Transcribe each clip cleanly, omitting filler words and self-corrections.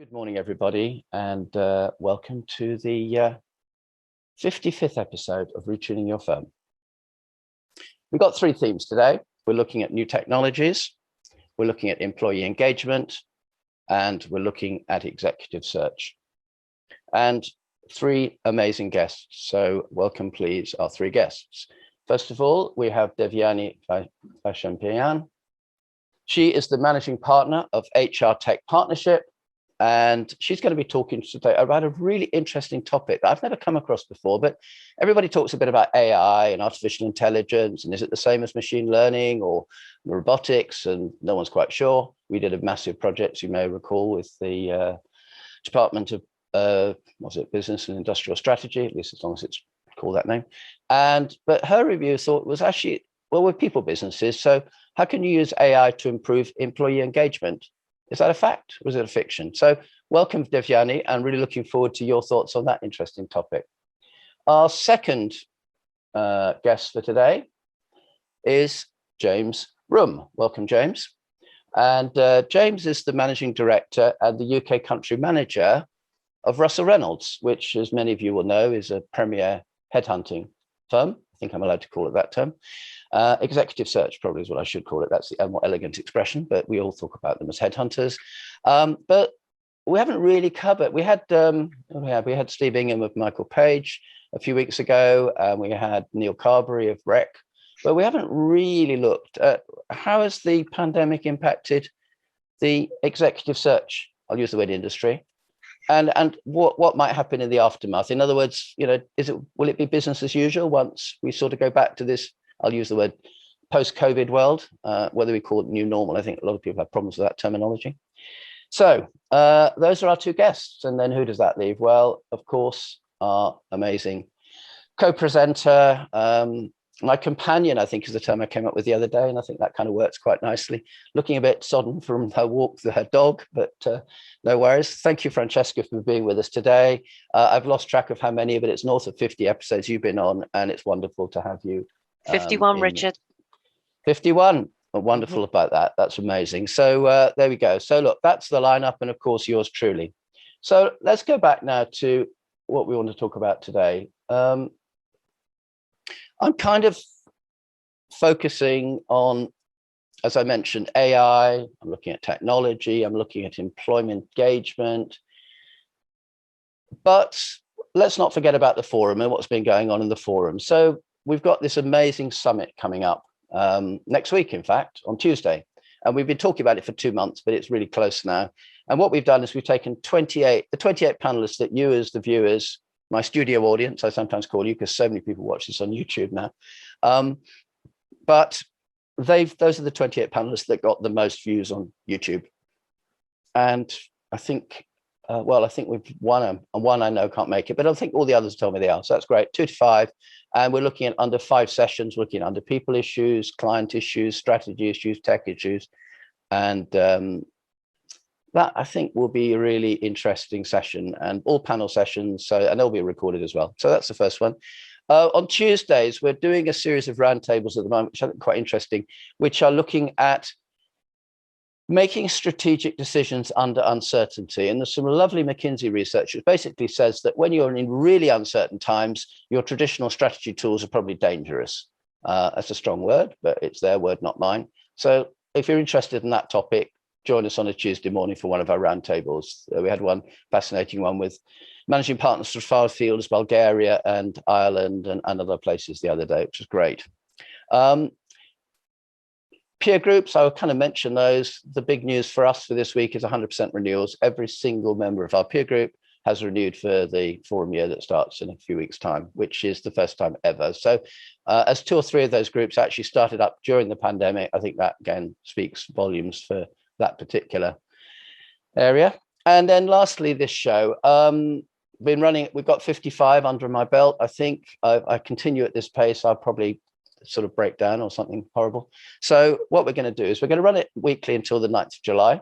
Good morning, everybody, and welcome to the 55th episode of Retuning Your Firm. We've got three themes today. We're looking at new technologies, we're looking at employee engagement, and we're looking at executive search. And three amazing guests. So welcome, please, our three guests. First of all, we have Devyani Vaishampayan. She is the managing partner of HRTech Partnership. And she's going to be talking today about a really interesting topic that I've never come across before, but everybody talks a bit about AI and artificial intelligence, and is it the same as machine learning or robotics? And no one's quite sure. We did a massive project, you may recall, with the Department of Business and Industrial Strategy, at least as long as it's called that name. But her review thought was actually, well, we're people businesses, so how can you use AI to improve employee engagement? Is that a fact or is it a fiction? So welcome, Devyani, and really looking forward to your thoughts on that interesting topic. Our second guest for today is James Roome. Welcome, James. And James is the managing director and the UK country manager of Russell Reynolds, which, as many of you will know, is a premier headhunting firm. I think I'm allowed to call it that term. Executive search probably is what I should call it. That's the more elegant expression, but we all talk about them as headhunters. But we haven't really covered. We had Steve Ingham of Michael Page a few weeks ago, and we had Neil Carberry of REC, but we haven't really looked at how has the pandemic impacted the executive search. I'll use the word industry. And what might happen in the aftermath? In other words, will it be business as usual once we sort of go back to this, I'll use the word post-COVID world, whether we call it new normal? I think a lot of people have problems with that terminology. So those are our two guests. And then who does that leave? Well, of course, our amazing co-presenter, my companion, I think is the term I came up with the other day. And I think that kind of works quite nicely. Looking a bit sodden from her walk with her dog, but no worries. Thank you, Francesca, for being with us today. I've lost track of how many, but it's north of 50 episodes you've been on, and it's wonderful to have you. 51, Richard. 51. Wonderful about that. That's amazing. So there we go. So look, that's the lineup, and of course yours truly. So let's go back now to what we want to talk about today. I'm kind of focusing on, as I mentioned, AI. I'm looking at technology. I'm looking at employment engagement. But let's not forget about the forum and what's been going on in the forum. So we've got this amazing summit coming up next week, in fact, on Tuesday. And we've been talking about it for 2 months, but it's really close now. And what we've done is we've taken the 28 panelists that you as the viewers, my studio audience, I sometimes call you because so many people watch this on YouTube now. But those are the 28 panelists that got the most views on YouTube. And I think, I think we've won one I know can't make it, but I think all the others told me they are. So that's great, 2 to 5. And we're looking at under 5 sessions, looking at under people issues, client issues, strategy issues, tech issues. And that I think will be a really interesting session, and all panel sessions. So, and they'll be recorded as well. So that's the first one. On Tuesdays, we're doing a series of roundtables at the moment, which I think are quite interesting, which are looking at making strategic decisions under uncertainty. And there's some lovely McKinsey research which basically says that when you're in really uncertain times, your traditional strategy tools are probably dangerous. That's a strong word, but it's their word, not mine. So if you're interested in that topic, join us on a Tuesday morning for one of our roundtables. We had one fascinating one with managing partners for far afield as Bulgaria and Ireland and other places the other day, which was great. Peer groups, I will kind of mention those. The big news for us for this week is 100% renewals. Every single member of our peer group has renewed for the forum year that starts in a few weeks' time, which is the first time ever. So as 2 or 3 of those groups actually started up during the pandemic, I think that again speaks volumes for that particular area. And then lastly, this show, we've got 55 under my belt. I think I continue at this pace, I'll probably sort of break down or something horrible. So what we're going to do is we're going to run it weekly until the 9th of July,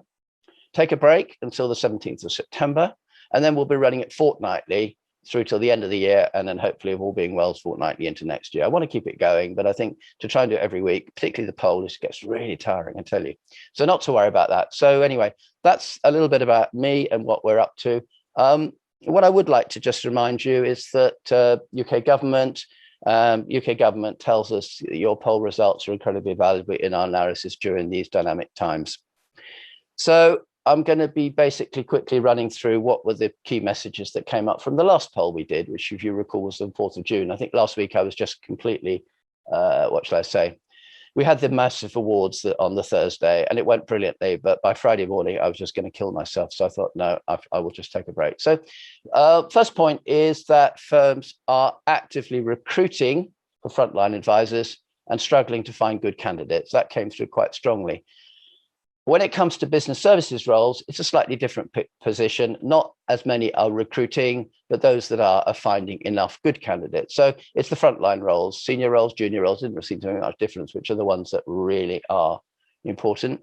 take a break until the 17th of September, and then we'll be running it fortnightly through till the end of the year, and then hopefully, if all being well, fortnightly into next year. I want to keep it going, but I think to try and do it every week, particularly the poll, this gets really tiring, I tell you. So not to worry about that. So anyway, that's a little bit about me and what we're up to. What I would like to just remind you is that UK government tells us that your poll results are incredibly valuable in our analysis during these dynamic times. So I'm going to be basically quickly running through what were the key messages that came up from the last poll we did, which, if you recall, was on 4th of June. I think last week I was just completely, what shall I say? We had the massive awards on the Thursday, and it went brilliantly. But by Friday morning, I was just going to kill myself. So I thought, no, I will just take a break. So first point is that firms are actively recruiting for frontline advisors and struggling to find good candidates. That came through quite strongly. When it comes to business services roles, it's a slightly different position. Not as many are recruiting, but those that are finding enough good candidates. So it's the frontline roles, senior roles, junior roles, didn't seem to make much difference, which are the ones that really are important.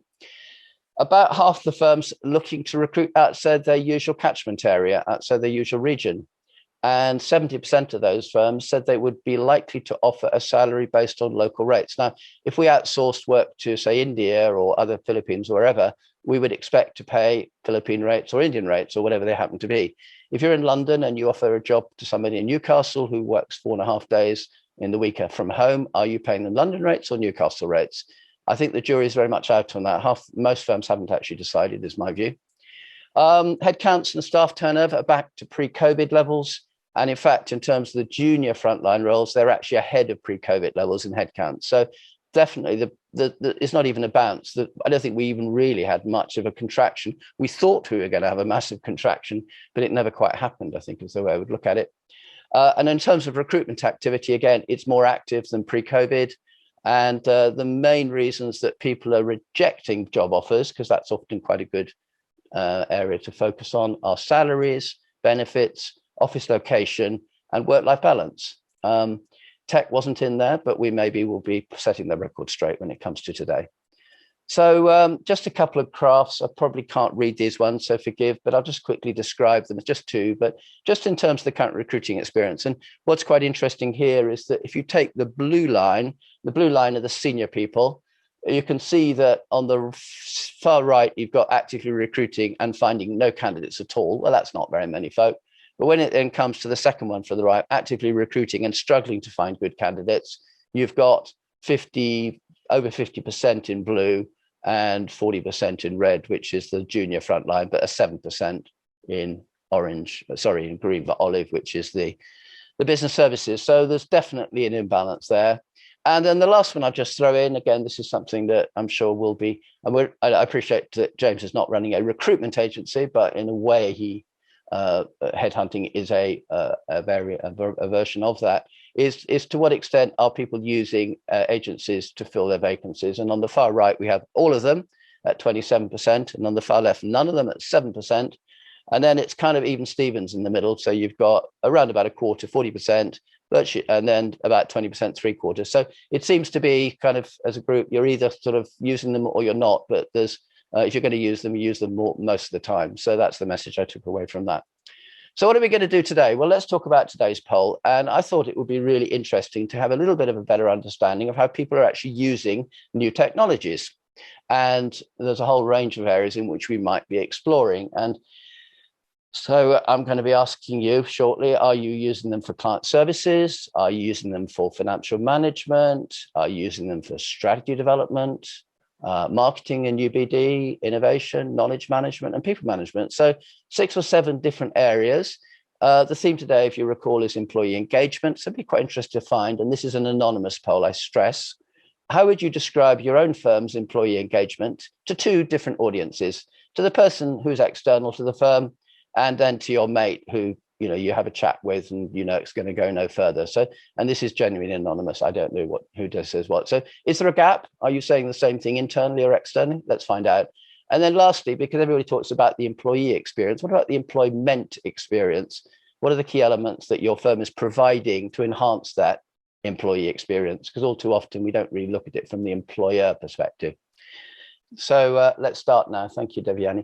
About half the firms looking to recruit outside their usual catchment area, outside their usual region. And 70% of those firms said they would be likely to offer a salary based on local rates. Now, if we outsourced work to, say, India or other Philippines or wherever, we would expect to pay Philippine rates or Indian rates or whatever they happen to be. If you're in London and you offer a job to somebody in Newcastle who works 4.5 days in the week from home, are you paying them London rates or Newcastle rates? I think the jury is very much out on that. Most firms haven't actually decided, is my view. Headcounts and staff turnover are back to pre-COVID levels. And in fact, in terms of the junior frontline roles, they're actually ahead of pre-COVID levels in headcount. So definitely, it's not even a bounce. I don't think we even really had much of a contraction. We thought we were going to have a massive contraction, but it never quite happened, I think is the way I would look at it. And in terms of recruitment activity, again, it's more active than pre-COVID. And the main reasons that people are rejecting job offers, because that's often quite a good area to focus on, are salaries, benefits, office location, and work-life balance. Tech wasn't in there, but we maybe will be setting the record straight when it comes to today. So just a couple of graphs. I probably can't read these ones, so forgive, but I'll just quickly describe them. It's just two, but just in terms of the current recruiting experience. And what's quite interesting here is that if you take the blue line are the senior people, you can see that on the far right, you've got actively recruiting and finding no candidates at all. Well, that's not very many folk. But when it then comes to the second one for the right, actively recruiting and struggling to find good candidates, you've got over 50% in blue and 40% in red, which is the junior frontline, but a 7% in in green, but olive, which is the business services. So there's definitely an imbalance there. And then the last one I'll just throw in, again, this is something that I'm sure will be, and I appreciate that James is not running a recruitment agency, but in a way headhunting is a version of that, is to what extent are people using agencies to fill their vacancies. And on the far right, we have all of them at 27%, and on the far left, none of them at 7%. And then it's kind of even Stevens in the middle. So you've got around about a quarter, 40%, and then about 20%, 3/4. So it seems to be kind of, as a group, you're either sort of using them or you're not, but there's if you're going to use them, you use them most of the time. So that's the message I took away from that. So what are we going to do today? Well, let's talk about today's poll. And I thought it would be really interesting to have a little bit of a better understanding of how people are actually using new technologies. And there's a whole range of areas in which we might be exploring. And so I'm going to be asking you shortly, are you using them for client services? Are you using them for financial management? Are you using them for strategy development? Marketing and UBD, innovation, knowledge management, and people management. So 6 or 7 different areas. The theme today, if you recall, is employee engagement. So it'd be quite interesting to find, and this is an anonymous poll, I stress. How would you describe your own firm's employee engagement to 2 different audiences? To the person who's external to the firm, and then to your mate who you have a chat with, and it's going to go no further. So, and this is genuinely anonymous. I don't know who says what. So is there a gap? Are you saying the same thing internally or externally? Let's find out. And then lastly, because everybody talks about the employee experience, what about the employment experience? What are the key elements that your firm is providing to enhance that employee experience? Because all too often we don't really look at it from the employer perspective. So let's start now. Thank you, Devyani.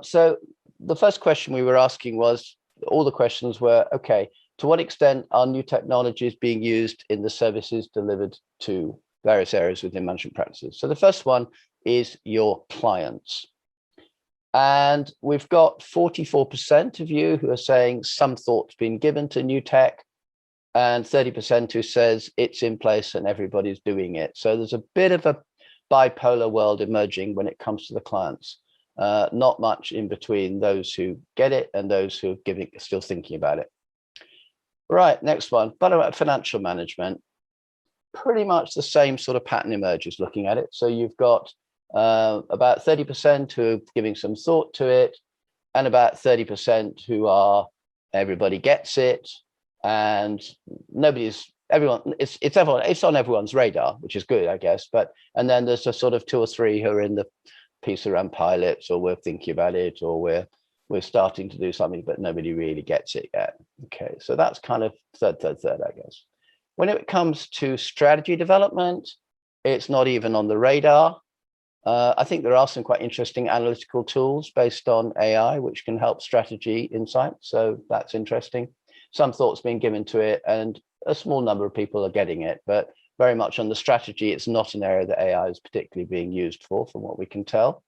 So the first question we were asking was, all the questions were, okay, to what extent are new technologies being used in the services delivered to various areas within management practices? So the first one is your clients. And we've got 44% of you who are saying some thought's been given to new tech, and 30% who says it's in place and everybody's doing it. So there's a bit of a bipolar world emerging when it comes to the clients. Not much in between those who get it and those who are still thinking about it. Right, next one. But about financial management, pretty much the same sort of pattern emerges looking at it. So you've got about 30% who are giving some thought to it, and about 30% who are everybody gets it, and it's on everyone's radar, which is good, I guess. And then there's a sort of 2 or 3 who are in the piece around pilots, or we're thinking about it, or we're starting to do something, but nobody really gets it yet. Okay, so that's kind of third, I guess. When it comes to strategy development, it's not even on the radar. I think there are some quite interesting analytical tools based on AI, which can help strategy insight. So that's interesting. Some thought's being given to it, and a small number of people are getting it, but very much on the strategy, it's not an area that AI is particularly being used for, from what we can tell.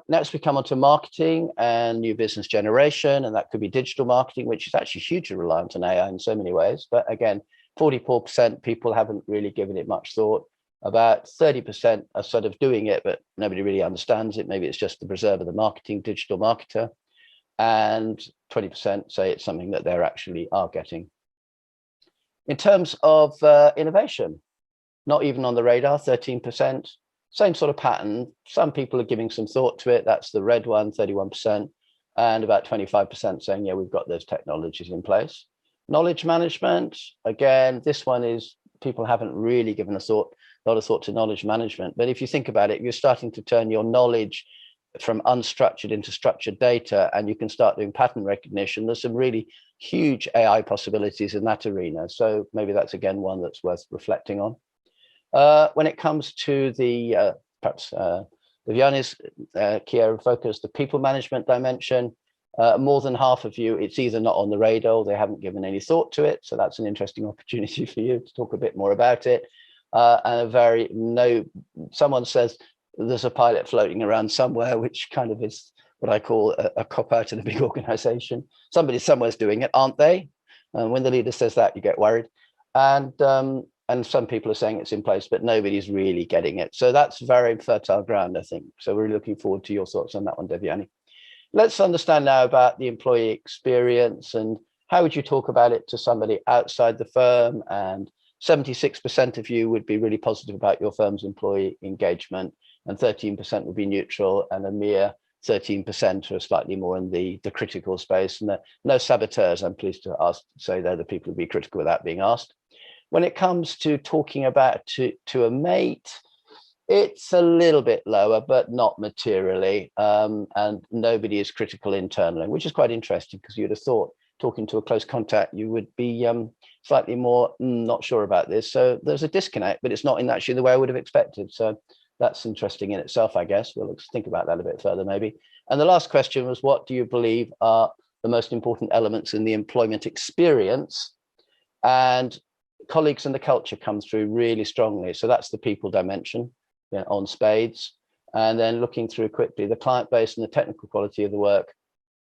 Next, we come on to marketing and new business generation, and that could be digital marketing, which is actually hugely reliant on AI in so many ways. But again, 44% people haven't really given it much thought. About 30% are sort of doing it, but nobody really understands it. Maybe it's just the preserve of the marketing, digital marketer. And 20% say it's something that they're actually are getting. In terms of innovation, not even on the radar, 13%. Same sort of pattern. Some people are giving some thought to it. That's the red one, 31%. And about 25% saying, yeah, we've got those technologies in place. Knowledge management, again, this one is people haven't really given a lot of thought to knowledge management. But if you think about it, you're starting to turn your knowledge from unstructured into structured data, and you can start doing pattern recognition. There's some really huge AI possibilities in that arena. So maybe that's, again, one that's worth reflecting on. When it comes to the, perhaps Devyani's key area of focus, the people management dimension, more than half of you, it's either not on the radar or they haven't given any thought to it. So that's an interesting opportunity for you to talk a bit more about it. And someone says there's a pilot floating around somewhere, which kind of is what I call a cop-out in a big organization. Somebody somewhere's doing it, aren't they? And when the leader says that, you get worried. And some people are saying it's in place, but nobody's really getting it. So that's very fertile ground, I think. So we're looking forward to your thoughts on that one, Devyani. Let's understand now about the employee experience, and how would you talk about it to somebody outside the firm? And 76% of you would be really positive about your firm's employee engagement, and 13% would be neutral, and a mere 13% are slightly more in the critical space. And no saboteurs, I'm pleased to say they're the people who would be critical without being asked. When it comes to talking about to a mate, it's a little bit lower, but not materially. And nobody is critical internally, which is quite interesting, because you'd have thought talking to a close contact, you would be slightly more not sure about this. So there's a disconnect, but it's not in actually the way I would have expected. So that's interesting in itself, I guess. We'll think about that a bit further, maybe. And the last question was, what do you believe are the most important elements in the employment experience? And colleagues and the culture comes through really strongly. So that's the people dimension, on spades. And then looking through quickly the client base and the technical quality of the work.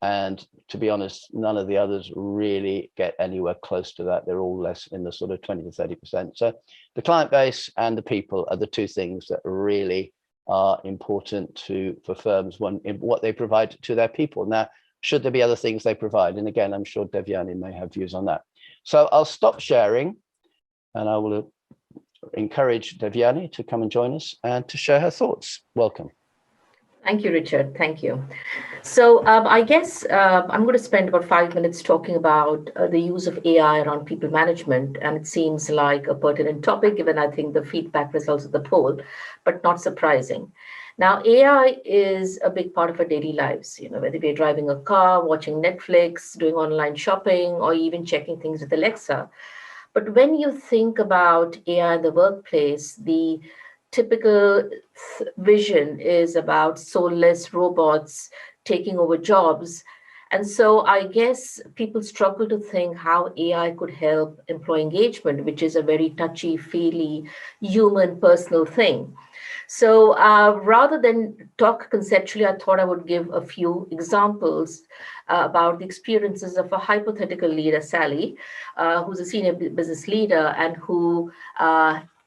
And to be honest, none of the others really get anywhere close to that. They're all less in the sort of 20 to 30%. So the client base and the people are the two things that really are important for firms in what they provide to their people. Now, should there be other things they provide? And again, I'm sure Devyani may have views on that. So I'll stop sharing, and I will encourage Devyani to come and join us and to share her thoughts. Welcome. Thank you, Richard. Thank you. So I guess I'm going to spend about 5 minutes talking about the use of AI around people management. And it seems like a pertinent topic, given I think the feedback results of the poll, but not surprising. Now, AI is a big part of our daily lives, whether we're driving a car, watching Netflix, doing online shopping, or even checking things with Alexa. But when you think about AI in the workplace, the typical vision is about soulless robots taking over jobs. And so I guess people struggle to think how AI could help employee engagement, which is a very touchy-feely, human, personal thing. So rather than talk conceptually, I thought I would give a few examples about the experiences of a hypothetical leader, Sally, who's a senior business leader and who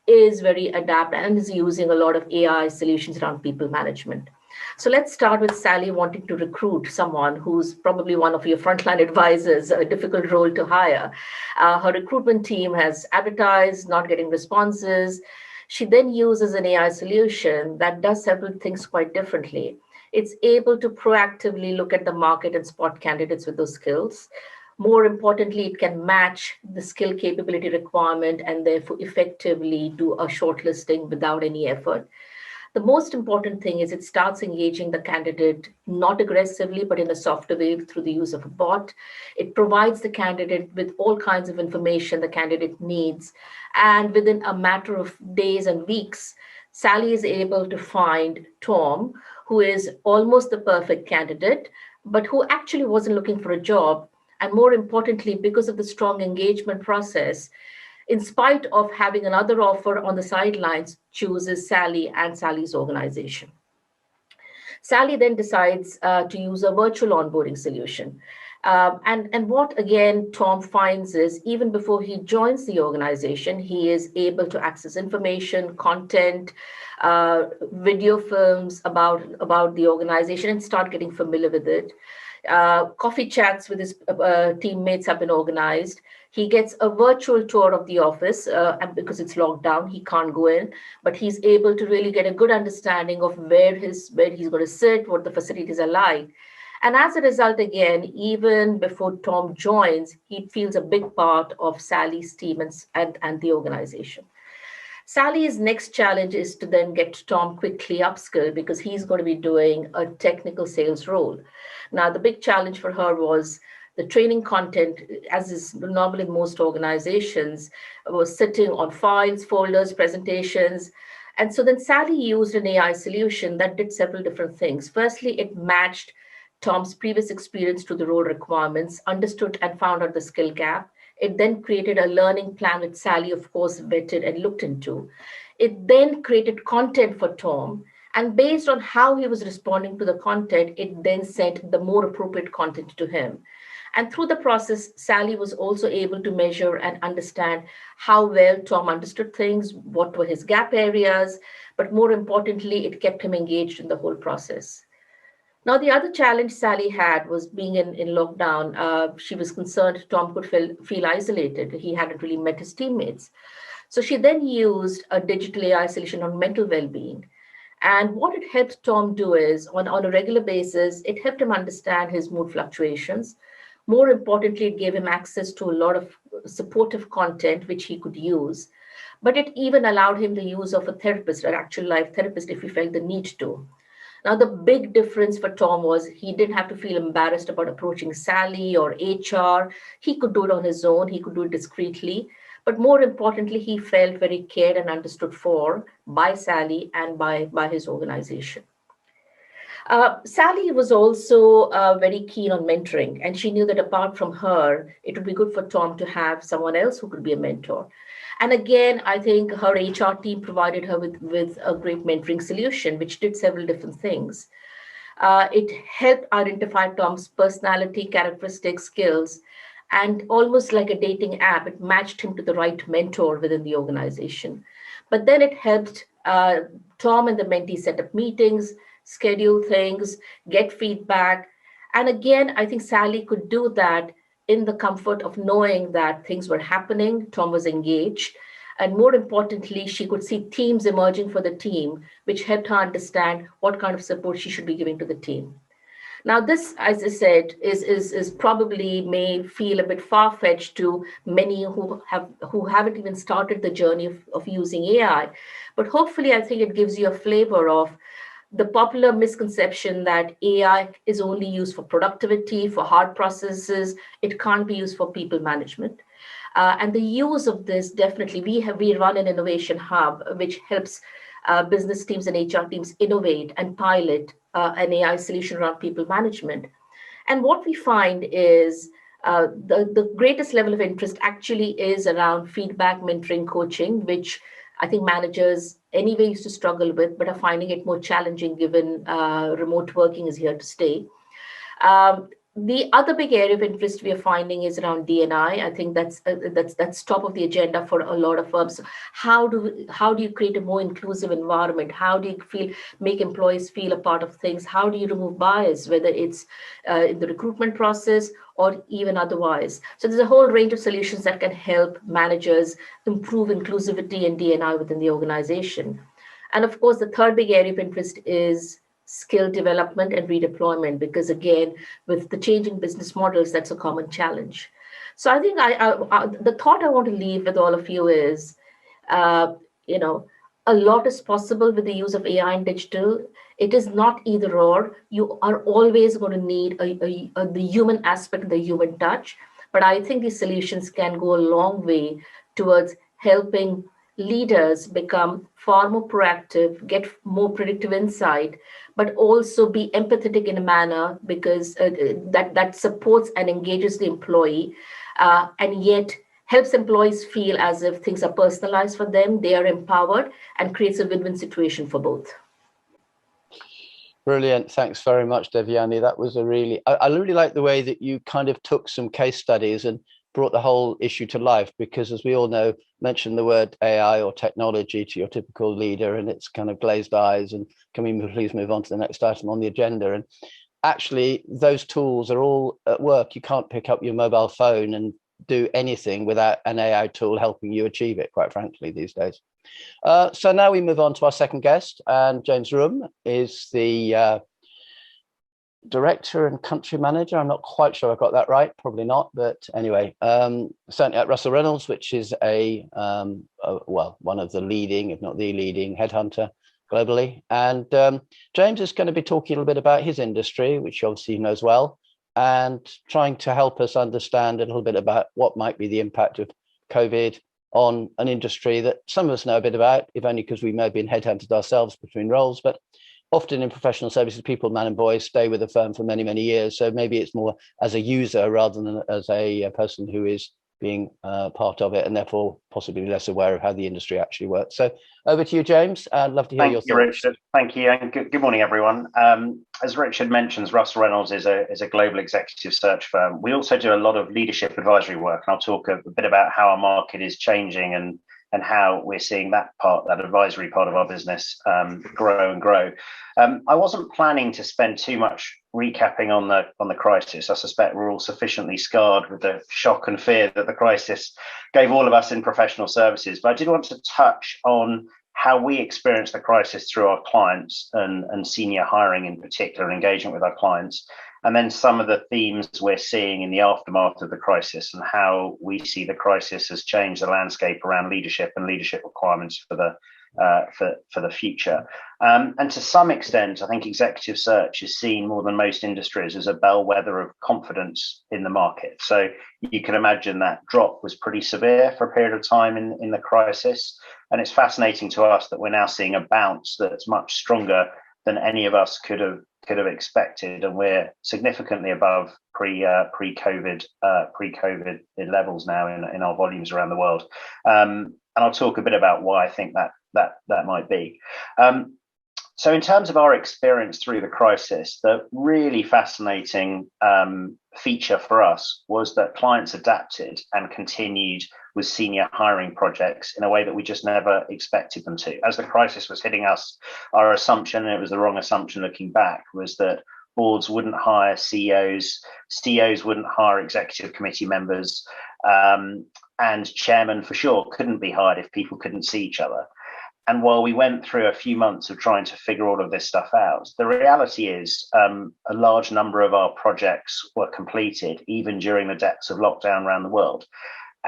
is very adept and is using a lot of AI solutions around people management. So let's start with Sally wanting to recruit someone who's probably one of your frontline advisors, a difficult role to hire. Her recruitment team has advertised, not getting responses. She then uses an AI solution that does several things quite differently. It's able to proactively look at the market and spot candidates with those skills. More importantly, it can match the skill capability requirement and therefore effectively do a shortlisting without any effort. The most important thing is it starts engaging the candidate not aggressively, but in a softer way through the use of a bot. It provides the candidate with all kinds of information the candidate needs. And within a matter of days and weeks, Sally is able to find Tom, who is almost the perfect candidate, but who actually wasn't looking for a job. And more importantly, because of the strong engagement process, in spite of having another offer on the sidelines, chooses Sally and Sally's organization. Sally then decides to use a virtual onboarding solution. And what again Tom finds is even before he joins the organization, he is able to access information, content, video films about the organization and start getting familiar with it. Coffee chats with his teammates have been organized. He gets a virtual tour of the office, and because it's locked down, he can't go in, but he's able to really get a good understanding of where he's going to sit, what the facilities are like. And as a result, again, even before Tom joins, he feels a big part of Sally's team and the organization. Sally's next challenge is to then get Tom quickly upskilled because he's going to be doing a technical sales role. Now, the big challenge for her was the training content, as is normal in most organizations, was sitting on files, folders, presentations. And so then Sally used an AI solution that did several different things. Firstly, it matched Tom's previous experience to the role requirements, understood and found out the skill gap. It then created a learning plan which Sally, of course, vetted and looked into. It then created content for Tom. And based on how he was responding to the content, it then sent the more appropriate content to him. And through the process, Sally was also able to measure and understand how well Tom understood things, what were his gap areas, but more importantly, it kept him engaged in the whole process. Now, the other challenge Sally had was being in lockdown. She was concerned Tom could feel isolated. He hadn't really met his teammates. So she then used a digital AI solution on mental well-being. And what it helped Tom do is, on a regular basis, it helped him understand his mood fluctuations. More importantly, it gave him access to a lot of supportive content, which he could use. But it even allowed him the use of a therapist, an actual live therapist, if he felt the need to. Now, the big difference for Tom was he didn't have to feel embarrassed about approaching Sally or HR. He could do it on his own. He could do it discreetly. But more importantly, he felt very cared and understood for by Sally and by his organization. Sally was also very keen on mentoring, and she knew that apart from her, it would be good for Tom to have someone else who could be a mentor. And again, I think her HR team provided her with a great mentoring solution, which did several different things. It helped identify Tom's personality, characteristics, skills, and almost like a dating app, it matched him to the right mentor within the organization. But then it helped Tom and the mentee set up meetings, schedule things, get feedback. And again, I think Sally could do that in the comfort of knowing that things were happening, Tom was engaged, and more importantly, she could see themes emerging for the team, which helped her understand what kind of support she should be giving to the team. Now, this, as I said, is probably may feel a bit far-fetched to many who haven't even started the journey of using AI, but hopefully, I think it gives you a flavor of the popular misconception that AI is only used for productivity, for hard processes. It can't be used for people management. And the use of this, definitely, we run an innovation hub, which helps business teams and HR teams innovate and pilot an AI solution around people management. And what we find is the greatest level of interest actually is around feedback, mentoring, coaching, which I think managers anyway used to struggle with, but are finding it more challenging given remote working is here to stay. The other big area of interest we are finding is around D&I. I think that's top of the agenda for a lot of firms. How do you create a more inclusive environment? How do you make employees feel a part of things? How do you remove bias, whether it's in the recruitment process or even otherwise? So there's a whole range of solutions that can help managers improve inclusivity and D&I within the organization. And of course, the third big area of interest is skill development and redeployment, because again, with the changing business models, that's a common challenge. So I think the thought I want to leave with all of you is, you know, a lot is possible with the use of AI and digital. It is not either or. You are always going to need the human aspect, the human touch. But I think these solutions can go a long way towards helping leaders become far more proactive, get more predictive insight, but also be empathetic in a manner because that supports and engages the employee, and yet helps employees feel as if things are personalized for them, they are empowered, and creates a win-win situation for both. Brilliant. Thanks very much, Devyani. That was I really like the way that you kind of took some case studies and brought the whole issue to life, because as we all know, mention the word AI or technology to your typical leader and it's kind of glazed eyes and can we please move on to the next item on the agenda? And actually those tools are all at work. You can't pick up your mobile phone and do anything without an AI tool helping you achieve it, quite frankly, these days. So now we move on to our second guest, and James Roome is the director and country manager. I'm not quite sure I got that right, probably not, but anyway, certainly at Russell Reynolds, which is well, one of the leading, if not the leading, headhunter globally. And James is going to be talking a little bit about his industry, which obviously he knows well, and trying to help us understand a little bit about what might be the impact of COVID on an industry that some of us know a bit about, if only because we may have been headhunted ourselves between roles, but often in professional services, people, man and boy, stay with a firm for many, many years. So maybe it's more as a user rather than as a person who is being part of it and therefore possibly less aware of how the industry actually works. So over to you, James. I'd love to hear your thoughts. Thank you, Richard. Thank you, and good morning, everyone. As Richard mentions, Russell Reynolds is a global executive search firm. We also do a lot of leadership advisory work, and I'll talk a bit about how our market is changing and how we're seeing that advisory part of our business grow and grow. I wasn't planning to spend too much recapping on the crisis. I suspect we're all sufficiently scarred with the shock and fear that the crisis gave all of us in professional services. But I did want to touch on how we experience the crisis through our clients and senior hiring in particular, engagement with our clients, and then some of the themes we're seeing in the aftermath of the crisis and how we see the crisis has changed the landscape around leadership and leadership requirements for the future. And to some extent, I think executive search is seen more than most industries as a bellwether of confidence in the market. So you can imagine that drop was pretty severe for a period of time in the crisis. And it's fascinating to us that we're now seeing a bounce that's much stronger than any of us could have expected, and we're significantly above pre-COVID levels now in our volumes around the world. And I'll talk a bit about why I think that might be. So in terms of our experience through the crisis, the really fascinating feature for us was that clients adapted and continued with senior hiring projects in a way that we just never expected them to. As the crisis was hitting us, our assumption, and it was the wrong assumption looking back, was that boards wouldn't hire CEOs, CEOs wouldn't hire executive committee members, and chairmen for sure couldn't be hired if people couldn't see each other. And while we went through a few months of trying to figure all of this stuff out, the reality is a large number of our projects were completed even during the depths of lockdown around the world.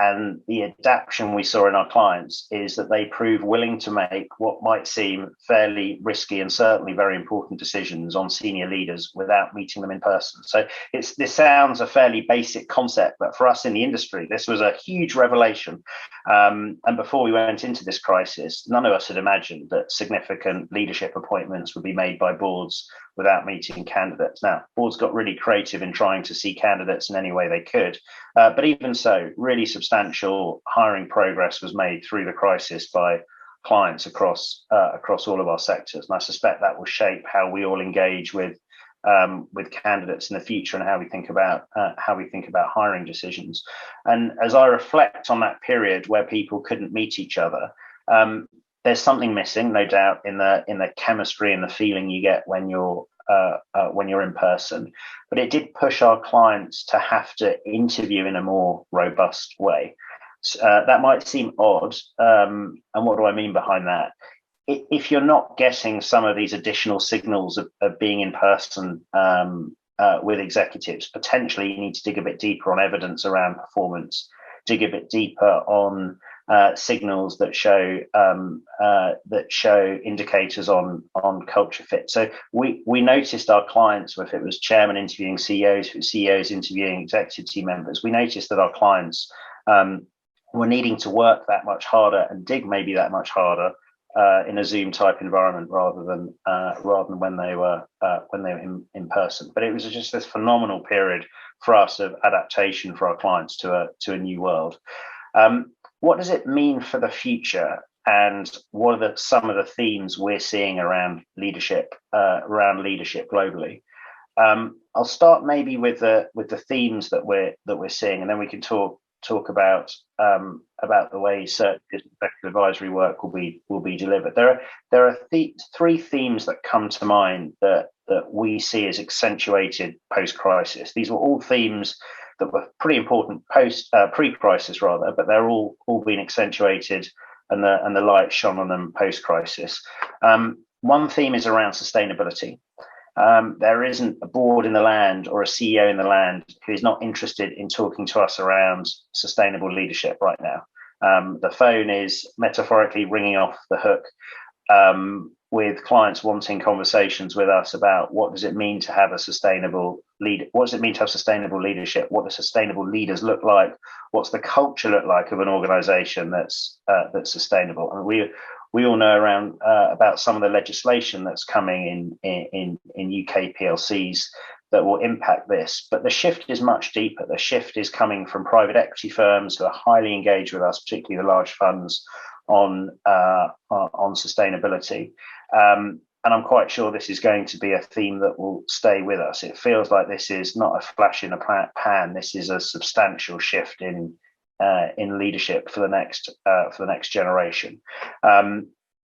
And the adaptation we saw in our clients is that they prove willing to make what might seem fairly risky and certainly very important decisions on senior leaders without meeting them in person. So this sounds a fairly basic concept, but for us in the industry, this was a huge revelation. And before we went into this crisis, none of us had imagined that significant leadership appointments would be made by boards without meeting candidates. Now, boards got really creative in trying to see candidates in any way they could, but even so, really substantial hiring progress was made through the crisis by clients across all of our sectors, and I suspect that will shape how we all engage with candidates in the future and how we think about hiring decisions. And as I reflect on that period where people couldn't meet each other, there's something missing, no doubt, in the chemistry and the feeling you get when you're in person. But it did push our clients to have to interview in a more robust way. That might seem odd, and what do I mean behind that? If you're not getting some of these additional signals of being in person with executives, potentially you need to dig a bit deeper on evidence around performance, dig a bit deeper on signals that show indicators on culture fit. So we noticed our clients, if it was chairman interviewing CEOs, if it was CEOs interviewing executive team members, we noticed that our clients were needing to work that much harder and dig maybe that much harder in a Zoom type environment rather than when they were in person. But it was just this phenomenal period for us of adaptation for our clients to a new world. What does it mean for the future, and what are some of the themes we're seeing around leadership globally? I'll start maybe with the themes that we're seeing, and then we can talk about the way certain effective advisory work will be delivered. There are three themes that come to mind that we see as accentuated post-crisis. These were all themes that were pretty important pre-crisis rather, but they're all being accentuated, and the light shone on them post-crisis. One theme is around sustainability. There isn't a board in the land or a CEO in the land who is not interested in talking to us around sustainable leadership right now. The phone is metaphorically ringing off the hook with clients wanting conversations with us about what does it mean to have a sustainable lead? What does it mean to have sustainable leadership? What do sustainable leaders look like? What's the culture look like of an organization that's sustainable? And we all know about some of the legislation that's coming in UK PLCs that will impact this. But the shift is much deeper. The shift is coming from private equity firms who are highly engaged with us, particularly the large funds, on sustainability. And I'm quite sure this is going to be a theme that will stay with us. It feels like this is not a flash in a pan. This is a substantial shift in leadership for the next generation.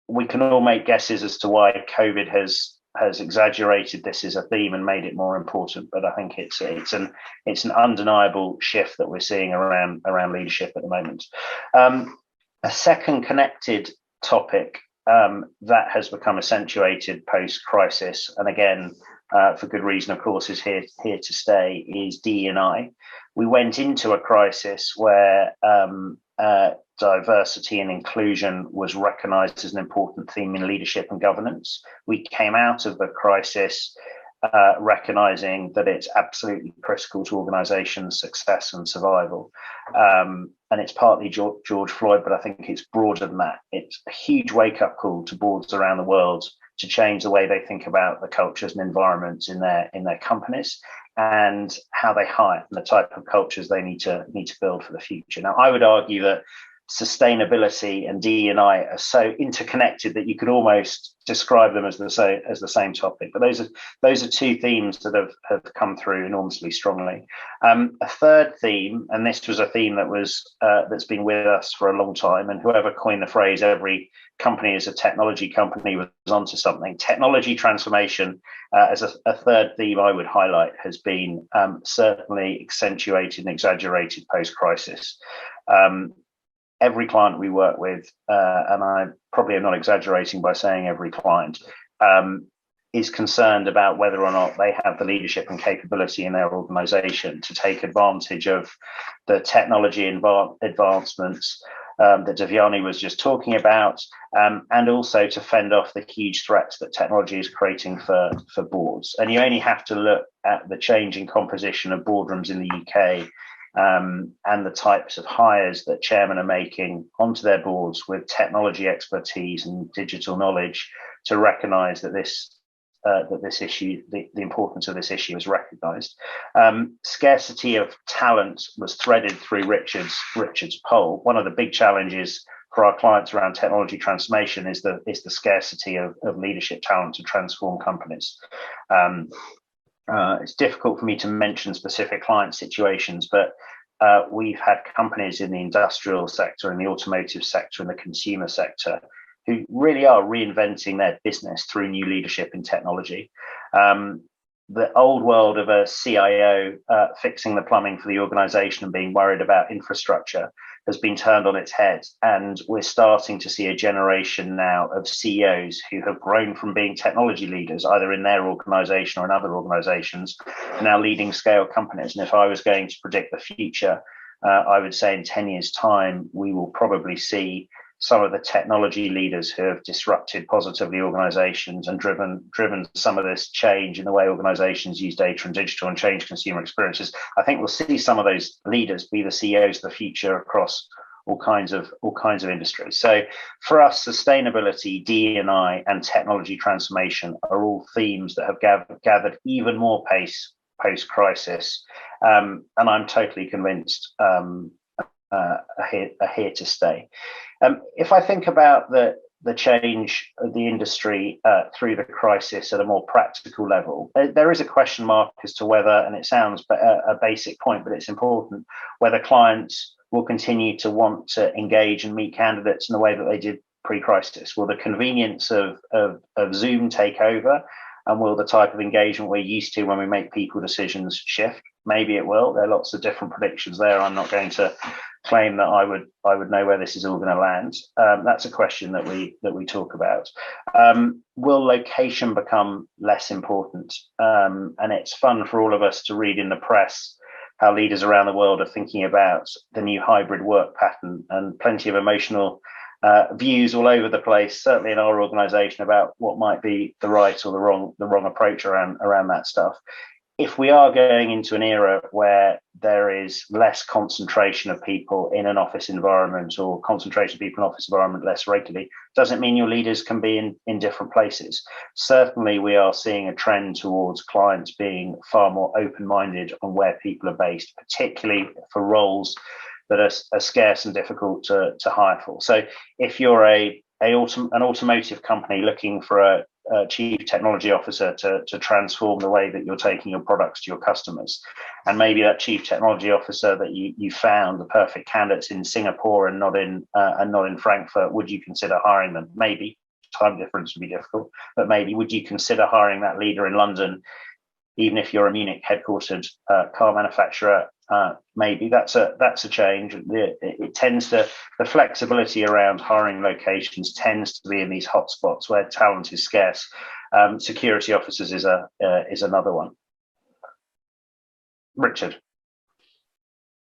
We can all make guesses as to why COVID has exaggerated this as a theme and made it more important, but I think it's an undeniable shift that we're seeing around leadership at the moment. A second connected topic that has become accentuated post-crisis, and again for good reason, of course, is here to stay, is DE&I. We went into a crisis where diversity and inclusion was recognised as an important theme in leadership and governance. We came out of the crisis recognising that it's absolutely critical to organisations' success and survival. And it's partly George Floyd, but I think it's broader than that. It's a huge wake-up call to boards around the world to change the way they think about the cultures and environments in their companies and how they hire and the type of cultures they need to build for the future. Now, I would argue that sustainability and DE&I are so interconnected that you could almost describe them as the same topic. But those are two themes that have come through enormously strongly. A third theme, and this was a theme that's been with us for a long time, and whoever coined the phrase "every company is a technology company" was onto something. Technology transformation as a third theme I would highlight has been certainly accentuated and exaggerated post-crisis. Every client we work with, and I probably am not exaggerating by saying every client, is concerned about whether or not they have the leadership and capability in their organization to take advantage of the technology advancements that Devyani was just talking about, and also to fend off the huge threats that technology is creating for boards. And you only have to look at the changing composition of boardrooms in the UK and the types of hires that chairmen are making onto their boards with technology expertise and digital knowledge to recognise that this that this issue, the importance of this issue, is recognised. Scarcity of talent was threaded through Richard's poll. One of the big challenges for our clients around technology transformation is the scarcity of leadership talent to transform companies. It's difficult for me to mention specific client situations, but we've had companies in the industrial sector, in the automotive sector, in the consumer sector, who really are reinventing their business through new leadership in technology. The old world of a CIO fixing the plumbing for the organization and being worried about infrastructure has been turned on its head. And we're starting to see a generation now of CEOs who have grown from being technology leaders, either in their organization or in other organizations, now leading scale companies. And if I was going to predict the future, I would say in 10 years' time, we will probably see some of the technology leaders who have disrupted positively organizations and driven some of this change in the way organizations use data and digital and change consumer experiences. I think we'll see some of those leaders be the CEOs of the future across all kinds of industries. So for us, sustainability, DE&I, and technology transformation are all themes that have gathered even more pace post-crisis, and I'm totally convinced are here to stay. If I think about the change of the industry through the crisis at a more practical level, there is a question mark as to whether, and it sounds a basic point, but it's important, whether clients will continue to want to engage and meet candidates in the way that they did pre-crisis. Will the convenience of Zoom take over? And will the type of engagement we're used to when we make people decisions shift? Maybe it will. There are lots of different predictions there. I'm not going to claim that I would know where this is all going to land. That's a question that we talk about. Will location become less important? And it's fun for all of us to read in the press how leaders around the world are thinking about the new hybrid work pattern, and plenty of emotional views all over the place, certainly in our organization, about what might be the right or the wrong approach around that stuff. If we are going into an era where there is less concentration of people in an office environment, or concentration of people in an office environment less regularly, doesn't mean your leaders can be in different places. Certainly, we are seeing a trend towards clients being far more open-minded on where people are based, particularly for roles that are scarce and difficult to hire for. So if you're an automotive company looking for a chief technology officer to transform the way that you're taking your products to your customers, and maybe that chief technology officer that you found the perfect candidates in Singapore and not in Frankfurt, would you consider hiring them? Maybe. Time difference would be difficult, but maybe. Would you consider hiring that leader in London, even if you're a Munich headquartered car manufacturer? Maybe. That's a change. It tends to, the flexibility around hiring locations tends to be in these hotspots where talent is scarce. Security officers is another one. Richard.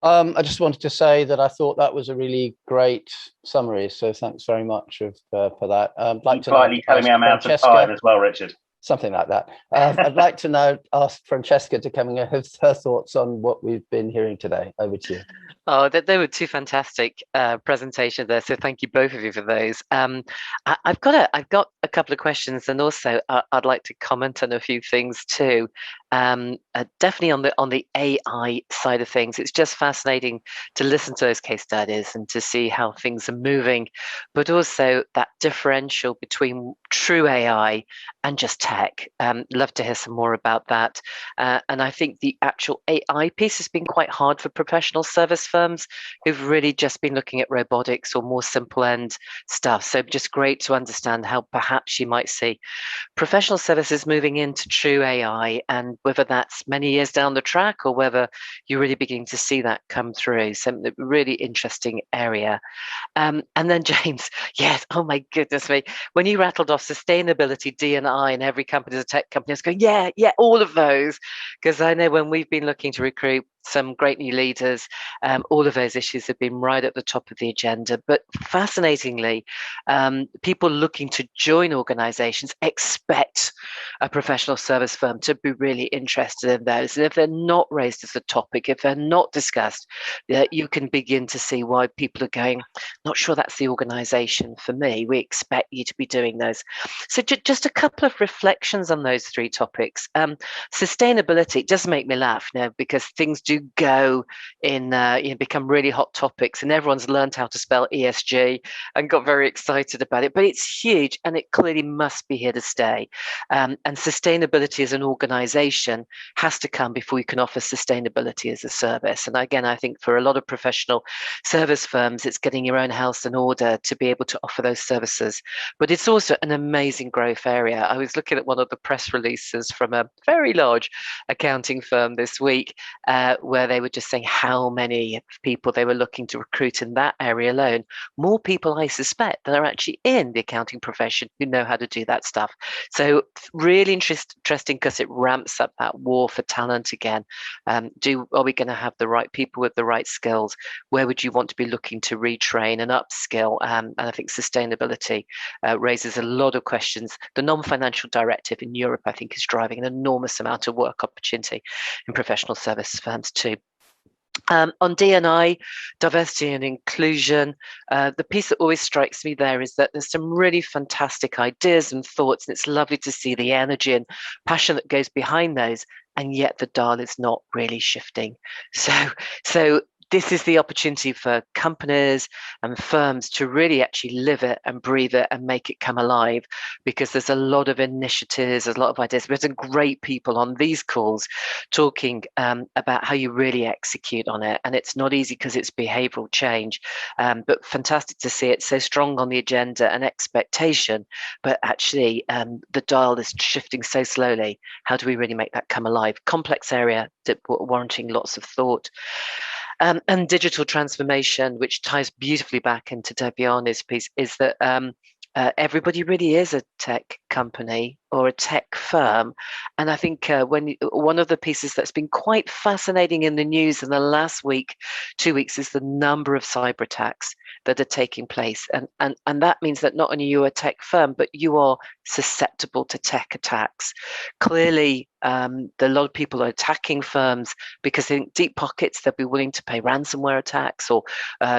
I just wanted to say that I thought that was a really great summary. So thanks very much for that. I'd like to politely telling me I'm out of time as well, Richard. Something like that. I'd like to now ask Francesca to come and have her thoughts on what we've been hearing today. Over to you. Oh, they were two fantastic presentations there. So thank you both of you for those. I've got a couple of questions, and also I'd like to comment on a few things too. Definitely on the AI side of things, it's just fascinating to listen to those case studies and to see how things are moving, but also that differential between true AI and just tech. Love to hear some more about that. And I think the actual AI piece has been quite hard for professional service firms who've really just been looking at robotics or more simple end stuff. So just great to understand how perhaps you might see professional services moving into true AI, and whether that's many years down the track or whether you're really beginning to see that come through. So really interesting area. And then James, yes, oh my goodness me, when you rattled off sustainability, D&I, and every company is a tech company, I was going, yeah, all of those. Because I know when we've been looking to recruit some great new leaders. All of those issues have been right at the top of the agenda. But fascinatingly, people looking to join organizations expect a professional service firm to be really interested in those. And if they're not raised as a topic, if they're not discussed, you can begin to see why people are going, not sure that's the organization for me. We expect you to be doing those. So just a couple of reflections on those three topics. Sustainability does make me laugh now, because things do go in, become really hot topics, and everyone's learned how to spell ESG and got very excited about it. But it's huge, and it clearly must be here to stay. And sustainability as an organization has to come before you can offer sustainability as a service. And again, I think for a lot of professional service firms, it's getting your own house in order to be able to offer those services. But it's also an amazing growth area. I was looking at one of the press releases from a very large accounting firm this week, where they were just saying how many people they were looking to recruit in that area alone. More people, I suspect, that are actually in the accounting profession who know how to do that stuff. So really interesting, because it ramps up that war for talent again. Are we going to have the right people with the right skills? Where would you want to be looking to retrain and upskill? And I think sustainability raises a lot of questions. The non-financial directive in Europe, I think, is driving an enormous amount of work opportunity in professional service firms too. On D&I, diversity and inclusion, the piece that always strikes me there is that there's some really fantastic ideas and thoughts, and it's lovely to see the energy and passion that goes behind those, and yet the dial is not really shifting. So this is the opportunity for companies and firms to really actually live it and breathe it and make it come alive, because there's a lot of initiatives, there's a lot of ideas. There's some great people on these calls talking about how you really execute on it. And it's not easy because it's behavioral change, but fantastic to see it so strong on the agenda and expectation. But actually, the dial is shifting so slowly. How do we really make that come alive? Complex area warranting lots of thought. And digital transformation, which ties beautifully back into Devyani's piece, is that everybody really is a tech company or a tech firm. And I think one of the pieces that's been quite fascinating in the news in the last week, 2 weeks, is the number of cyber attacks that are taking place. And that means that not only you're a tech firm, but you are susceptible to tech attacks. Clearly, a lot of people are attacking firms because in deep pockets, they'll be willing to pay ransomware attacks or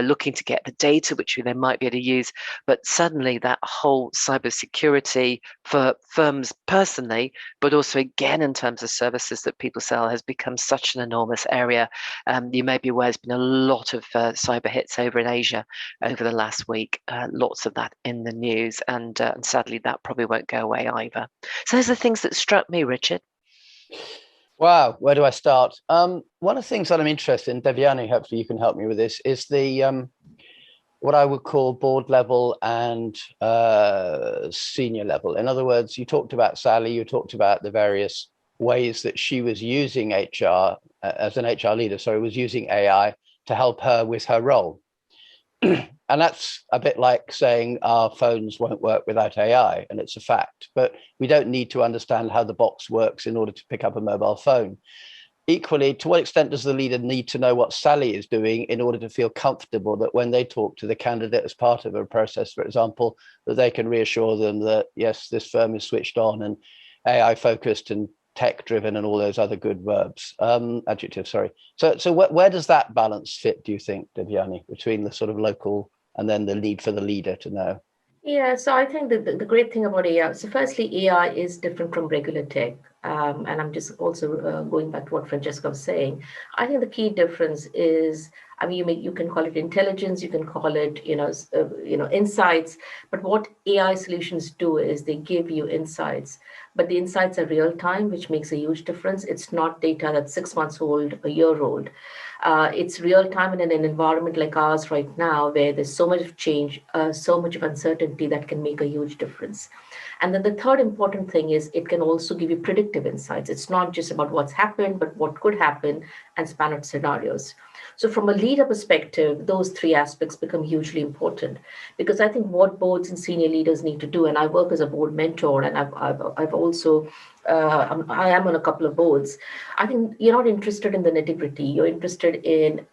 looking to get the data, which they might be able to use. But suddenly that whole cybersecurity for firms personally, but also again in terms of services that people sell, has become such an enormous area. You may be aware there's been a lot of cyber hits over in Asia over the last week, lots of that in the news, and sadly that probably won't go away either. So those are the things that struck me, Richard. Wow, where do I start? One of the things that I'm interested in, Devyani, hopefully you can help me with this, is the what I would call board level and senior level. In other words, you talked about Sally, you talked about the various ways that she was using HR as an HR leader, was using AI to help her with her role. And that's a bit like saying our phones won't work without AI, and it's a fact. But we don't need to understand how the box works in order to pick up a mobile phone. Equally, to what extent does the leader need to know what Sally is doing in order to feel comfortable that when they talk to the candidate as part of a process, for example, that they can reassure them that, yes, this firm is switched on and AI focused and tech driven and all those other good adjectives, sorry. So where does that balance fit, do you think, Devyani, between the sort of local and then the lead for the leader to know? Yeah, so I think the great thing about AI, so firstly, AI is different from regular tech. And I'm just also going back to what Francesca was saying. I think the key difference is, I mean, you can call it intelligence, you can call it, insights. But what AI solutions do is they give you insights, but the insights are real time, which makes a huge difference. It's not data that's 6 months old, a year old. It's real time in an environment like ours right now, where there's so much of change, so much of uncertainty that can make a huge difference. And then the third important thing is it can also give you predictive insights. It's not just about what's happened, but what could happen and span out scenarios. So from a leader perspective, those three aspects become hugely important, because I think what boards and senior leaders need to do, and I work as a board mentor, and I've also I am on a couple of boards. I think you're not interested in the nitty-gritty. You're interested in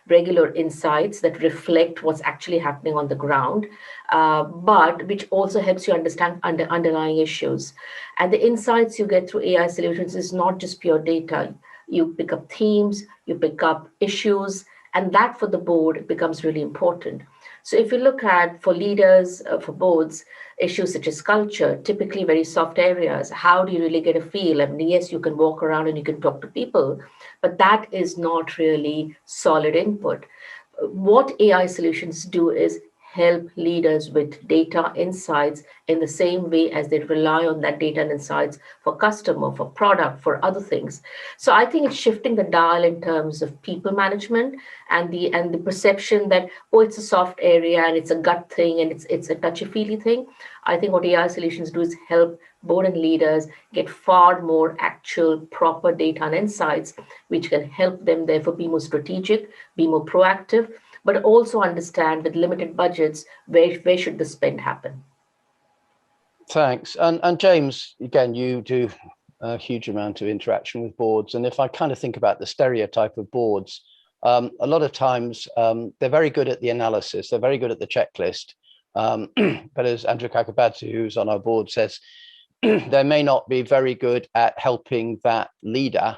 regular insights that reflect what's actually happening on the ground, but which also helps you understand underlying issues. And the insights you get through AI solutions is not just pure data. You pick up themes, you pick up issues, and that for the board becomes really important. So if you look at, for leaders, for boards, issues such as culture, typically very soft areas, how do you really get a feel? I mean, yes, you can walk around and you can talk to people, but that is not really solid input. What AI solutions do is help leaders with data insights in the same way as they rely on that data and insights for customer, for product, for other things. So I think it's shifting the dial in terms of people management and the perception that, oh, it's a soft area and it's a gut thing and it's a touchy-feely thing. I think what AI solutions do is help board and leaders get far more actual proper data and insights, which can help them therefore be more strategic, be more proactive, but also understand with limited budgets, where should the spend happen. Thanks. And James, again, you do a huge amount of interaction with boards. And if I kind of think about the stereotype of boards, a lot of times they're very good at the analysis, they're very good at the checklist. But as Andrew Kakabadze, who's on our board, says, they may not be very good at helping that leader,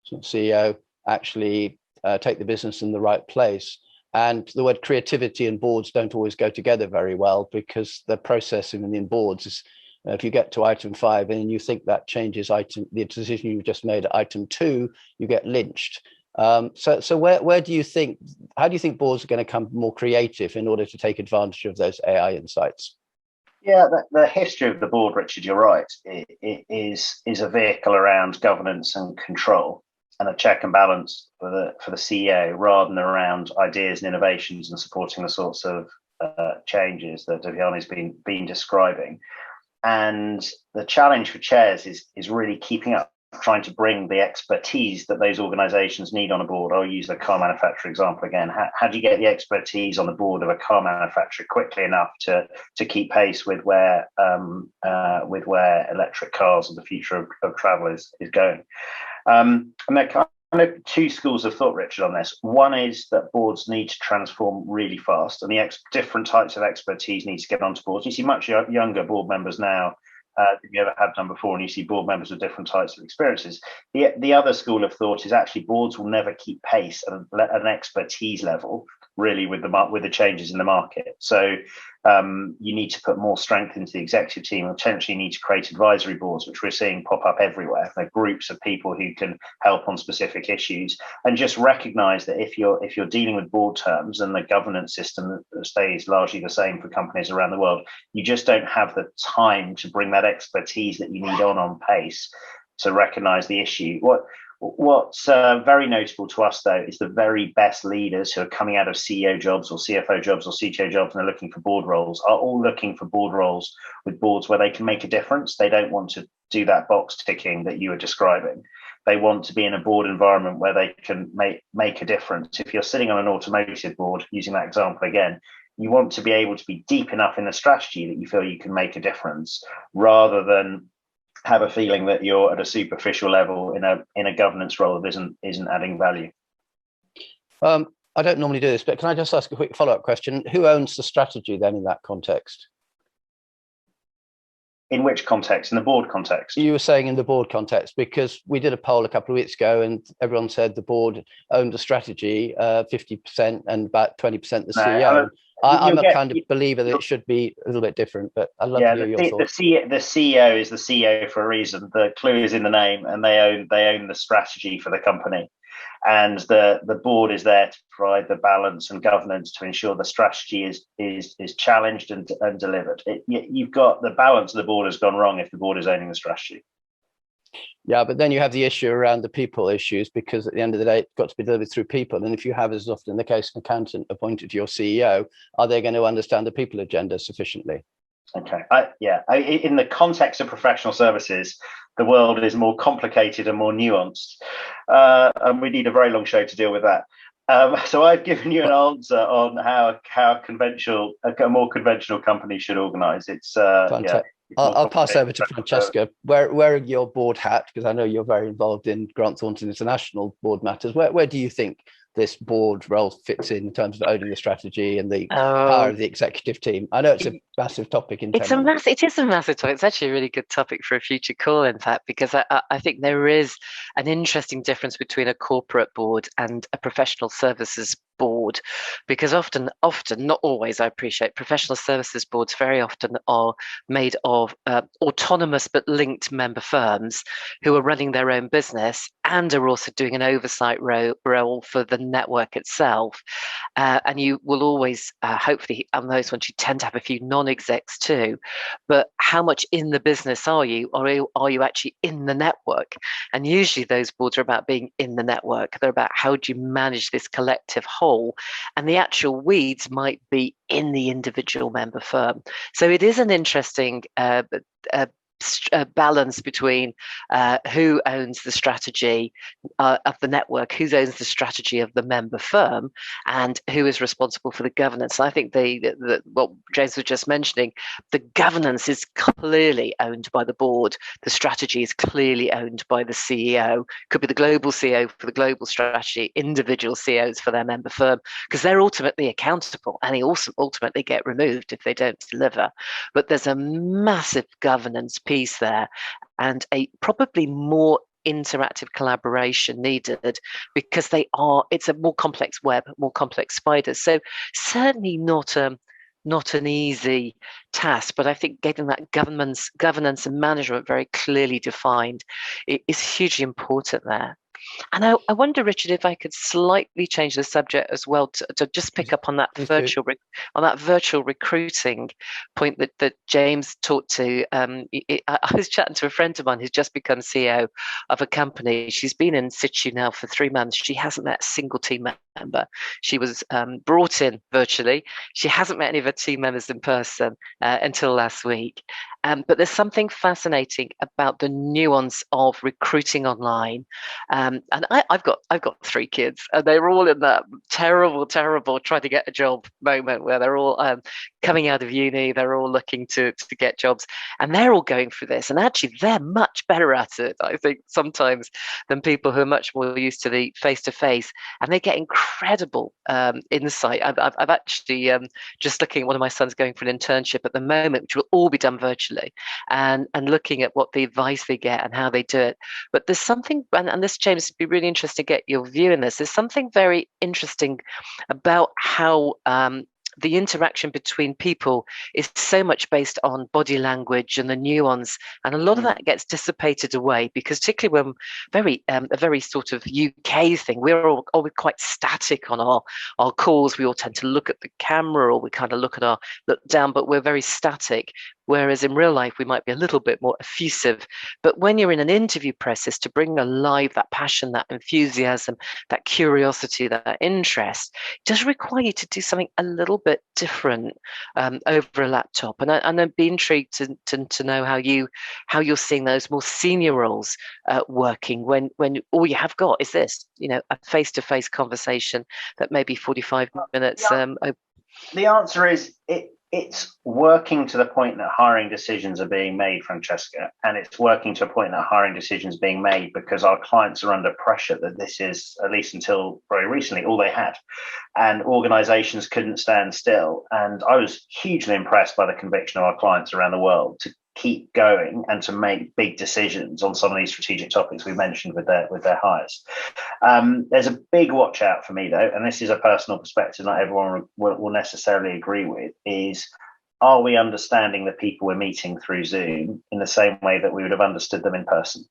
CEO, actually take the business in the right place. And the word creativity and boards don't always go together very well, because the processing in boards is, if you get to item 5 and you think that changes the decision you just made at item 2, you get lynched. So where do you think, how do you think boards are going to become more creative in order to take advantage of those AI insights? Yeah, the history of the board, Richard, you're right. It is a vehicle around governance and control, and a check and balance for the CEO, rather than around ideas and innovations and supporting the sorts of changes that Devyani's been describing. And the challenge for chairs is really keeping up, trying to bring the expertise that those organizations need on a board. I'll use the car manufacturer example again. How do you get the expertise on the board of a car manufacturer quickly enough to keep pace with where electric cars and the future of travel is going? And there are kind of two schools of thought, Richard, on this. One is that boards need to transform really fast, and the different types of expertise need to get onto boards. You see much younger board members now than you ever have done before, and you see board members with different types of experiences. The other school of thought is actually boards will never keep pace at an expertise level, really, with the changes in the market. So you need to put more strength into the executive team, and potentially need to create advisory boards, which we're seeing pop up everywhere. They're groups of people who can help on specific issues, and just recognize that if you're dealing with board terms and the governance system stays largely the same for companies around the world, you just don't have the time to bring that expertise that you need on pace to recognize the issue. What's very notable to us, though, is the very best leaders who are coming out of CEO jobs or CFO jobs or CTO jobs and are looking for board roles are all looking for board roles with boards where they can make a difference. They don't want to do that box ticking that you were describing. They want to be in a board environment where they can make a difference. If you're sitting on an automotive board, using that example again, you want to be able to be deep enough in the strategy that you feel you can make a difference, rather than have a feeling that you're at a superficial level in a governance role that isn't adding value. I don't normally do this, but can I just ask a quick follow-up question? Who owns the strategy then in that context? In which context? In the board context? You were saying in the board context, because we did a poll a couple of weeks ago and everyone said the board owned the strategy, 50% and about 20% the CEO. I'm a kind of believer that it should be a little bit different, but I'd love to hear your thoughts. The CEO is the CEO for a reason. The clue is in the name, and they own the strategy for the company. And the board is there to provide the balance and governance to ensure the strategy is challenged and delivered. You've got the balance of the board has gone wrong if the board is owning the strategy. Yeah, but then you have the issue around the people issues, because at the end of the day, it's got to be delivered through people. And if you have, as is often the case, an accountant appointed to your CEO, are they going to understand the people agenda sufficiently? Okay. In the context of professional services, the world is more complicated and more nuanced, and we need a very long show to deal with that. So I've given you an answer on how a more conventional company should organise. It's I'll pass over to Francesca. Wearing your board hat, because I know you're very involved in Grant Thornton International board matters, where do you think this board role fits in terms of owning the strategy and the power of the executive team? I know it's a massive topic in it is a massive topic. It's actually a really good topic for a future call, in fact, because I think there is an interesting difference between a corporate board and a professional services board, because often, not always, I appreciate, professional services boards very often are made of autonomous but linked member firms who are running their own business and are also doing an oversight role for the network itself. And you will always, hopefully, on those ones, you tend to have a few non-execs too. But how much in the business are you, or are you actually in the network? And usually those boards are about being in the network. They're about how do you manage this collective whole, and the actual weeds might be in the individual member firm. So it is an interesting balance between who owns the strategy of the network, who owns the strategy of the member firm, and who is responsible for the governance. I think what James was just mentioning, the governance is clearly owned by the board. The strategy is clearly owned by the CEO. Could be the global CEO for the global strategy, individual CEOs for their member firm, because they're ultimately accountable, and they also ultimately get removed if they don't deliver. But there's a massive governance piece there, and a probably more interactive collaboration needed, because it's a more complex web, more complex spider. So certainly not an easy task, but I think getting that governance and management very clearly defined is hugely important there. And I wonder, Richard, if I could slightly change the subject as well to just pick up on that virtual recruiting point that James talked to. I was chatting to a friend of mine who's just become CEO of a company. She's been in situ now for 3 months. She hasn't met a single team member. She was brought in virtually. She hasn't met any of her team members in person until last week. But there's something fascinating about the nuance of recruiting online. And I've got 3 kids, and they're all in that terrible trying to get a job moment where they're all coming out of uni. They're all looking to get jobs, and they're all going through this. And actually, they're much better at it, I think, sometimes than people who are much more used to the face-to-face. And they get incredible insight. I've actually just looking at one of my sons going for an internship at the moment, which will all be done virtually. And looking at what the advice they get and how they do it. But there's something, and this, James, would be really interesting to get your view in this. There's something very interesting about how the interaction between people is so much based on body language and the nuance, and a lot of that gets dissipated away, because particularly when a very sort of UK thing, we're all quite static on our calls. We all tend to look at the camera, or we kind of look down, but we're very static. Whereas in real life, we might be a little bit more effusive. But when you're in an interview process, to bring alive that passion, that enthusiasm, that curiosity, that interest, it does require you to do something a little bit different over a laptop. And I'd be intrigued to know how you're seeing those more senior roles working when all you have got is this, a face-to-face conversation that may be 45 minutes. The answer is it's working to the point that hiring decisions are being made, Francesca, and it's working to a point that hiring decisions are being made because our clients are under pressure that this is, at least until very recently, all they had. And organizations couldn't stand still. And I was hugely impressed by the conviction of our clients around the world to keep going and to make big decisions on some of these strategic topics we mentioned with their hires. There's a big watch out for me, though, and this is a personal perspective not everyone will necessarily agree with, is, are we understanding the people we're meeting through Zoom in the same way that we would have understood them in person?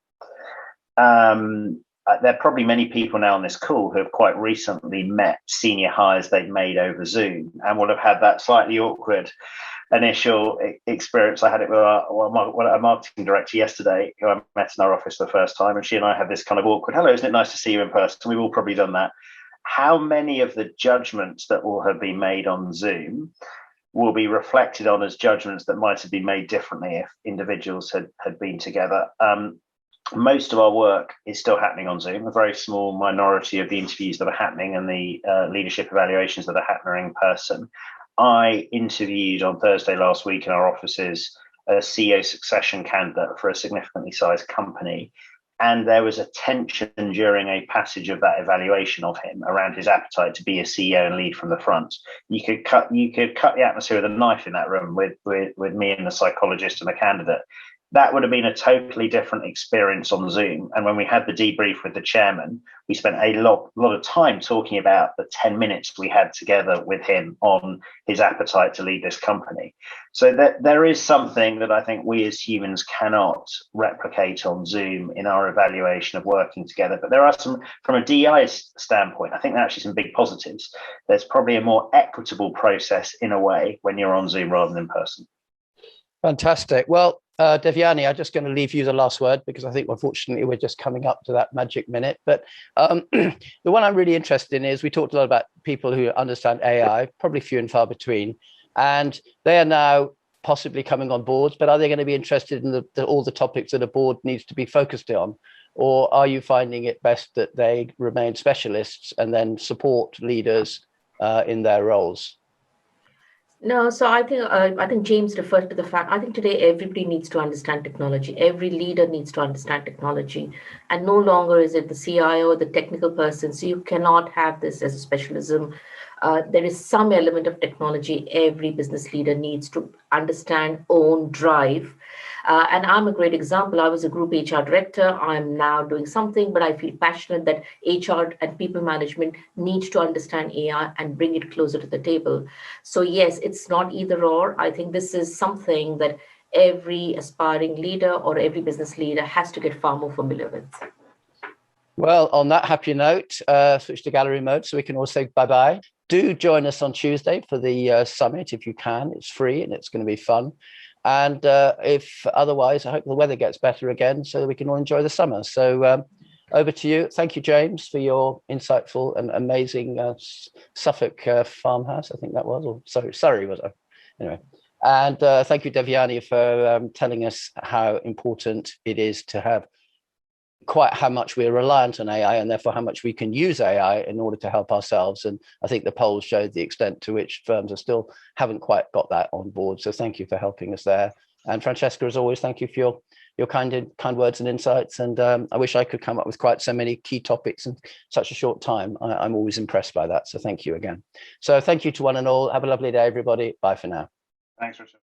There are probably many people now on this call who have quite recently met senior hires they've made over Zoom and will have had that slightly awkward initial experience. I had it with a marketing director yesterday who I met in our office for the first time, and she and I had this kind of awkward, hello, isn't it nice to see you in person? We've all probably done that. How many of the judgments that will have been made on Zoom will be reflected on as judgments that might have been made differently if individuals had been together? Most of our work is still happening on Zoom. A very small minority of the interviews that are happening and the leadership evaluations that are happening in person. I interviewed on Thursday last week in our offices CEO succession candidate for a significantly sized company. And there was a tension during a passage of that evaluation of him around his appetite to be a CEO and lead from the front. You could cut the atmosphere with a knife in that room with me and the psychologist and the candidate. That would have been a totally different experience on Zoom. And when we had the debrief with the chairman, we spent a lot of time talking about the 10 minutes we had together with him on his appetite to lead this company. So there is something that I think we as humans cannot replicate on Zoom in our evaluation of working together. But there are some, from a DEI standpoint, I think there are actually some big positives. There's probably a more equitable process in a way when you're on Zoom rather than in person. Fantastic. Well, Devyani, I'm just going to leave you the last word because I think, unfortunately, we're just coming up to that magic minute. But the one I'm really interested in is we talked a lot about people who understand AI, probably few and far between, and they are now possibly coming on boards. But are they going to be interested in all the topics that a board needs to be focused on? Or are you finding it best that they remain specialists and then support leaders in their roles? No, so I think James referred to the fact, I think today everybody needs to understand technology. Every leader needs to understand technology. And no longer is it the CIO, the technical person. So you cannot have this as a specialism. There is some element of technology every business leader needs to understand, own, drive. And I'm a great example. I was a group HR director. I'm now doing something, but I feel passionate that HR and people management need to understand AI and bring it closer to the table. So yes, it's not either or. I think this is something that every aspiring leader or every business leader has to get far more familiar with. Well, on that happy note, switch to gallery mode so we can all say bye-bye. Do join us on Tuesday for the summit if you can. It's free and it's going to be fun. And if otherwise, I hope the weather gets better again so that we can all enjoy the summer. So over to you. Thank you, James, for your insightful and amazing Suffolk farmhouse. I think that was, or Surrey was it? Anyway. And thank you, Devyani, for telling us how important it is to have quite how much we're reliant on AI and therefore how much we can use AI in order to help ourselves. And I think the polls showed the extent to which firms haven't quite got that on board. So thank you for helping us there. And Francesca, as always, thank you for your kind words and insights. And I wish I could come up with quite so many key topics in such a short time. I'm always impressed by that. So thank you again. So thank you to one and all. Have a lovely day, everybody. Bye for now. Thanks, Richard.